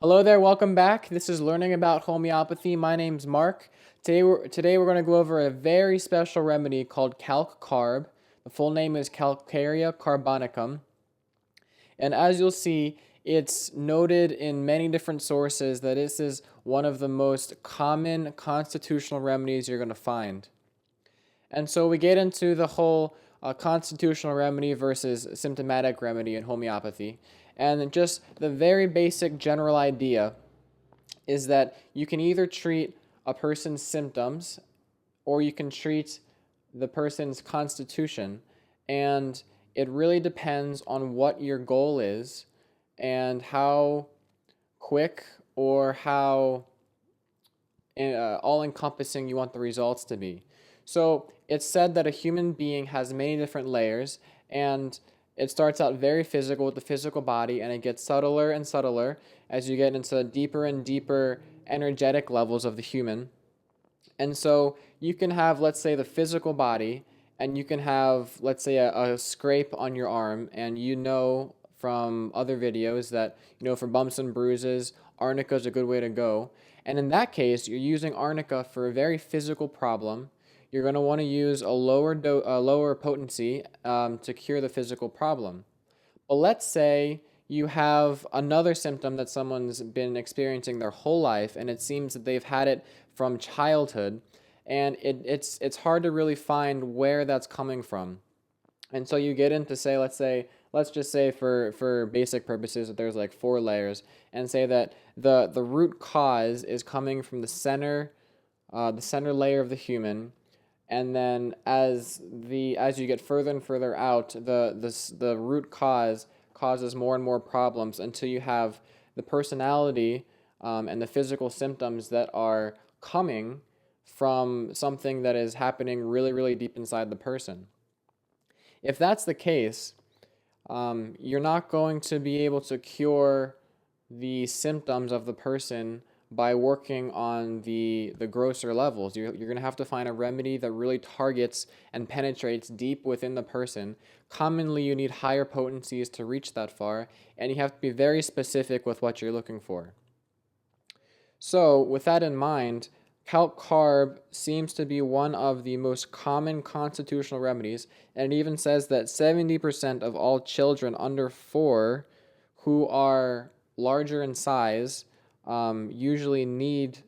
Hello there, welcome back. This is Learning About Homeopathy. My name's Mark. Today we're going to go over a very special remedy called Calc Carb. The full name is Calcarea Carbonicum. And as you'll see, it's noted in many different sources that this is one of the most common constitutional remedies you're going to find. And so we get into the whole constitutional remedy versus symptomatic remedy in homeopathy. And just the very basic general idea is that you can either treat a person's symptoms or you can treat the person's constitution. And it really depends on what your goal is and how quick or how all-encompassing you want the results to be. So it's said that a human being has many different layers, and it starts out very physical with the physical body, and it gets subtler and subtler as you get into deeper and deeper energetic levels of the human. And so you can have, let's say, the physical body, and you can have, let's say, a scrape on your arm, and you know from other videos that, for bumps and bruises, arnica is a good way to go. And in that case, you're using arnica for a very physical problem. You're going to want to use a lower potency to cure the physical problem. But let's say you have another symptom that someone's been experiencing their whole life, and it seems that they've had it from childhood, and it's hard to really find where that's coming from. And so you get into, let's just say for basic purposes that there's like 4 layers, and say that the root cause is coming from the center layer of the human, and then as you get further and further out, the root cause causes more and more problems until you have the personality and the physical symptoms that are coming from something that is happening really, really deep inside the person. If that's the case, you're not going to be able to cure the symptoms of the person by working on the grosser levels. You're going to have to find a remedy that really targets and penetrates deep within the person. Commonly, you need higher potencies to reach that far, and you have to be very specific with what you're looking for. So, with that in mind, Calc Carb seems to be one of the most common constitutional remedies, and it even says that 70% of all children under 4 who are larger in size usually need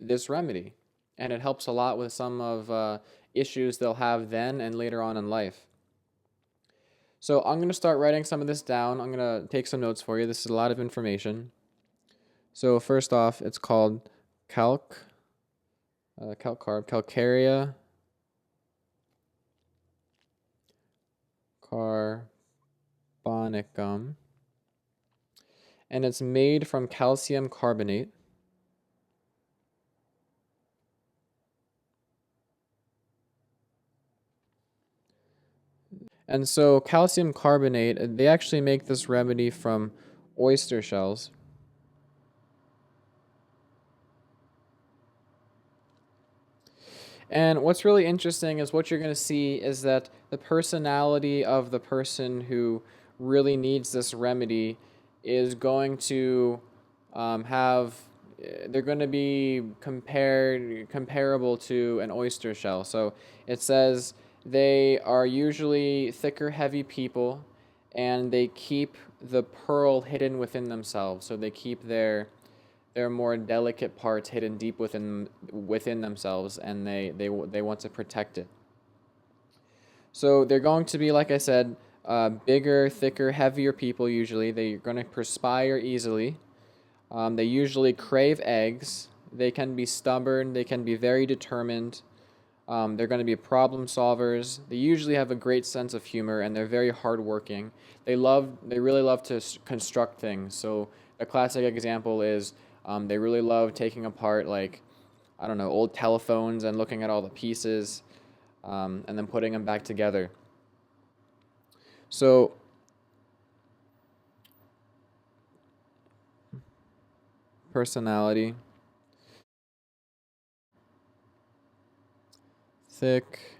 this remedy, and it helps a lot with some of issues they'll have then and later on in life. So I'm going to start writing some of this down. I'm going to take some notes for you. This is a lot of information. So first off, it's called Calc Carb, Calcarea Carbonicum, and it's made from calcium carbonate. And so calcium carbonate, they actually make this remedy from oyster shells. And what's really interesting is what you're going to see is that the personality of the person who really needs this remedy is going to they're going to be comparable to an oyster shell. So it says they are usually thicker, heavy people, and they keep the pearl hidden within themselves. So they keep their more delicate parts hidden deep within themselves, and they want to protect it. So they're going to be, like I said, bigger, thicker, heavier people usually. They're going to perspire easily. They usually crave eggs. They can be stubborn. They can be very determined. They're going to be problem solvers. They usually have a great sense of humor, and they're very hardworking. They really love to construct things. So a classic example is they really love taking apart, like, I don't know, old telephones and looking at all the pieces and then putting them back together. So personality, thick,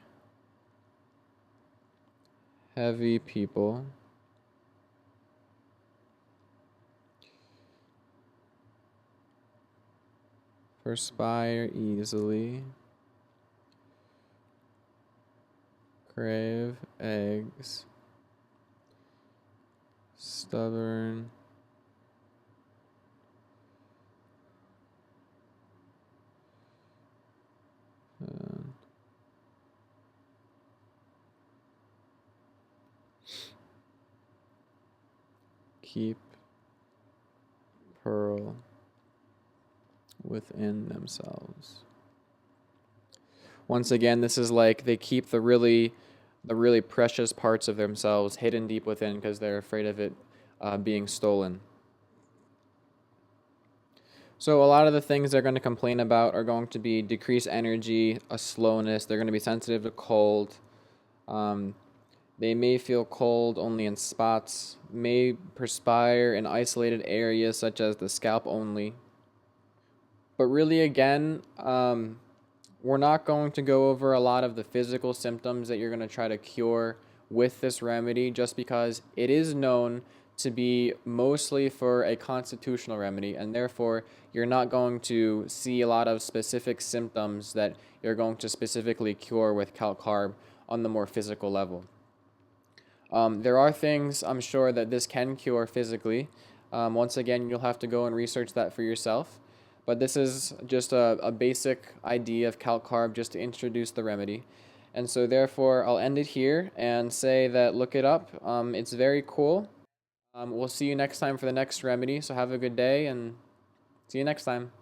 heavy people. perspire easily, crave eggs, stubborn, keep pearl within themselves. Once again, this is like they keep the really precious parts of themselves hidden deep within because they're afraid of it being stolen. So a lot of the things they're going to complain about are going to be decreased energy, a slowness. They're going to be sensitive to cold. They may feel cold only in spots, may perspire in isolated areas such as the scalp only. But really, again, we're not going to go over a lot of the physical symptoms that you're going to try to cure with this remedy just because it is known to be mostly for a constitutional remedy, and therefore you're not going to see a lot of specific symptoms that you're going to specifically cure with Calc Carb on the more physical level. There are things I'm sure that this can cure physically. Once again, you'll have to go and research that for yourself. But this is just a basic idea of Calc Carb just to introduce the remedy. And so therefore, I'll end it here and say that look it up. It's very cool. We'll see you next time for the next remedy. So have a good day and see you next time.